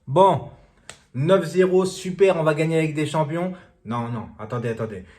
Bon, 9-0, super, on va gagner avec des champions. Non, non, attendez.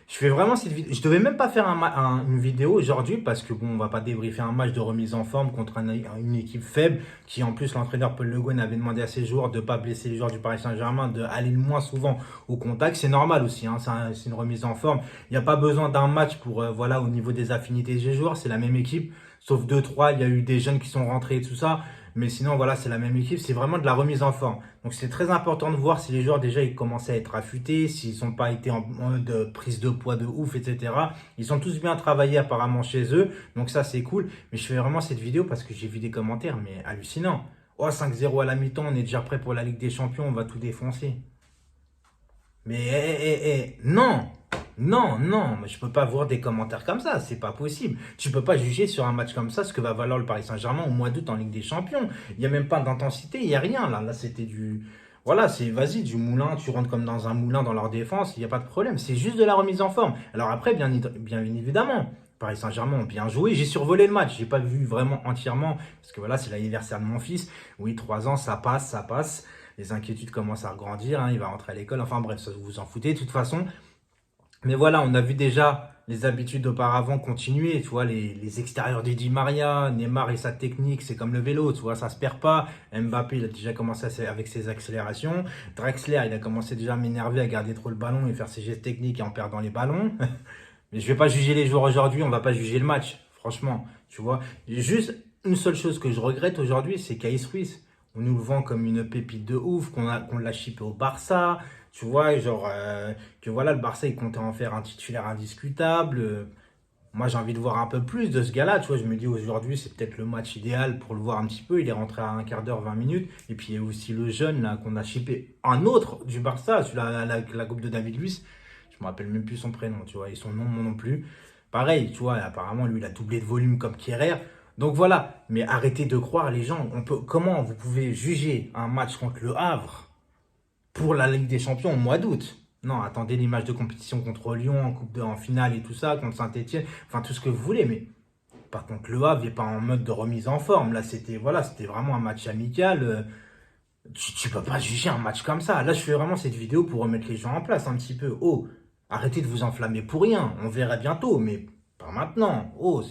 Je fais vraiment cette vidéo. Je devais même pas faire une vidéo aujourd'hui parce que bon, on va pas débriefer un match de remise en forme contre une équipe faible qui en plus l'entraîneur Paul Le Guen avait demandé à ses joueurs de pas blesser les joueurs du Paris Saint-Germain, d'aller le moins souvent au contact. C'est normal aussi, hein, c'est une remise en forme. Il n'y a pas besoin d'un match pour, voilà, au niveau des affinités des joueurs, c'est la même équipe. Sauf deux trois, il y a eu des jeunes qui sont rentrés et tout ça. Mais sinon, voilà, c'est la même équipe. C'est vraiment de la remise en forme. Donc, c'est très important de voir si les joueurs, déjà, ils commençaient à être affûtés, s'ils n'ont pas été en mode prise de poids de ouf, etc. Ils ont tous bien travaillé apparemment chez eux. Donc, ça, c'est cool. Mais je fais vraiment cette vidéo parce que j'ai vu des commentaires, mais hallucinants. Oh, 5-0 à la mi-temps, on est déjà prêt pour la Ligue des Champions, on va tout défoncer. Mais non, non, mais je peux pas voir des commentaires comme ça, c'est pas possible. Tu peux pas juger sur un match comme ça ce que va valoir le Paris Saint-Germain au mois d'août en Ligue des Champions. Il y a même pas d'intensité, il y a rien là. Là, c'était du, voilà, c'est vas-y du moulin, tu rentres comme dans un moulin dans leur défense, il y a pas de problème. C'est juste de la remise en forme. Alors après, bien évidemment. Paris Saint-Germain ont bien joué. J'ai survolé le match. J'ai pas vu vraiment entièrement. Parce que voilà, c'est l'anniversaire de mon fils. Oui, 3 ans, ça passe, ça passe. Les inquiétudes commencent à grandir, hein, il va rentrer à l'école, enfin bref, ça vous en foutez de toute façon. Mais voilà, on a vu déjà les habitudes auparavant continuer, tu vois, les extérieurs de Di Maria, Neymar et sa technique, c'est comme le vélo, tu vois, ça se perd pas. Mbappé, il a déjà commencé avec ses accélérations. Draxler, il a commencé déjà à m'énerver, à garder trop le ballon et faire ses gestes techniques et en perdant les ballons. Mais je vais pas juger les joueurs aujourd'hui, on va pas juger le match, franchement, tu vois. Juste une seule chose que je regrette aujourd'hui, c'est Kais Ruiz. On nous le vend comme une pépite de ouf, qu'on l'a chippé au Barça, tu vois, genre que voilà, le Barça il comptait en faire un titulaire indiscutable. Moi j'ai envie de voir un peu plus de ce gars-là, tu vois, je me dis aujourd'hui c'est peut-être le match idéal pour le voir un petit peu. Il est rentré à un quart d'heure, 20 minutes. Et puis il y a aussi le jeune là qu'on a chippé, un autre du Barça, celui-là, la coupe de David Luiz. Je me rappelle même plus son prénom, tu vois, et son nom moi non plus. Pareil, tu vois, apparemment, lui, il a doublé de volume comme Kierer. Donc voilà, mais arrêtez de croire les gens. Comment vous pouvez juger un match contre le Havre pour la Ligue des Champions au mois d'août? Non, attendez l'image de compétition contre Lyon en finale et tout ça, contre Saint-Etienne, enfin tout ce que vous voulez, mais par contre le Havre n'est pas en mode de remise en forme. Là, c'était voilà, c'était vraiment un match amical. Tu peux pas juger un match comme ça. Là, je fais vraiment cette vidéo pour remettre les gens en place un petit peu. Oh, arrêtez de vous enflammer pour rien. On verra bientôt, mais pas maintenant. Oh,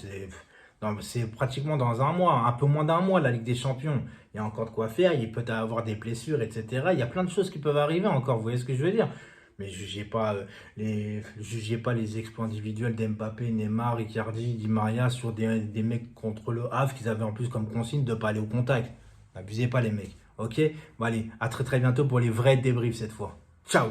c'est pratiquement dans un mois, un peu moins d'un mois, la Ligue des Champions. Il y a encore de quoi faire. Il peut y avoir des blessures, etc. Il y a plein de choses qui peuvent arriver encore. Vous voyez ce que je veux dire? Mais jugez pas les exploits individuels d'Mbappé, Neymar, Icardi, Di Maria sur des mecs contre le Havre qu'ils avaient en plus comme consigne de ne pas aller au contact. N'abusez pas les mecs. Ok? Bon allez, à très très bientôt pour les vrais débriefs cette fois. Ciao!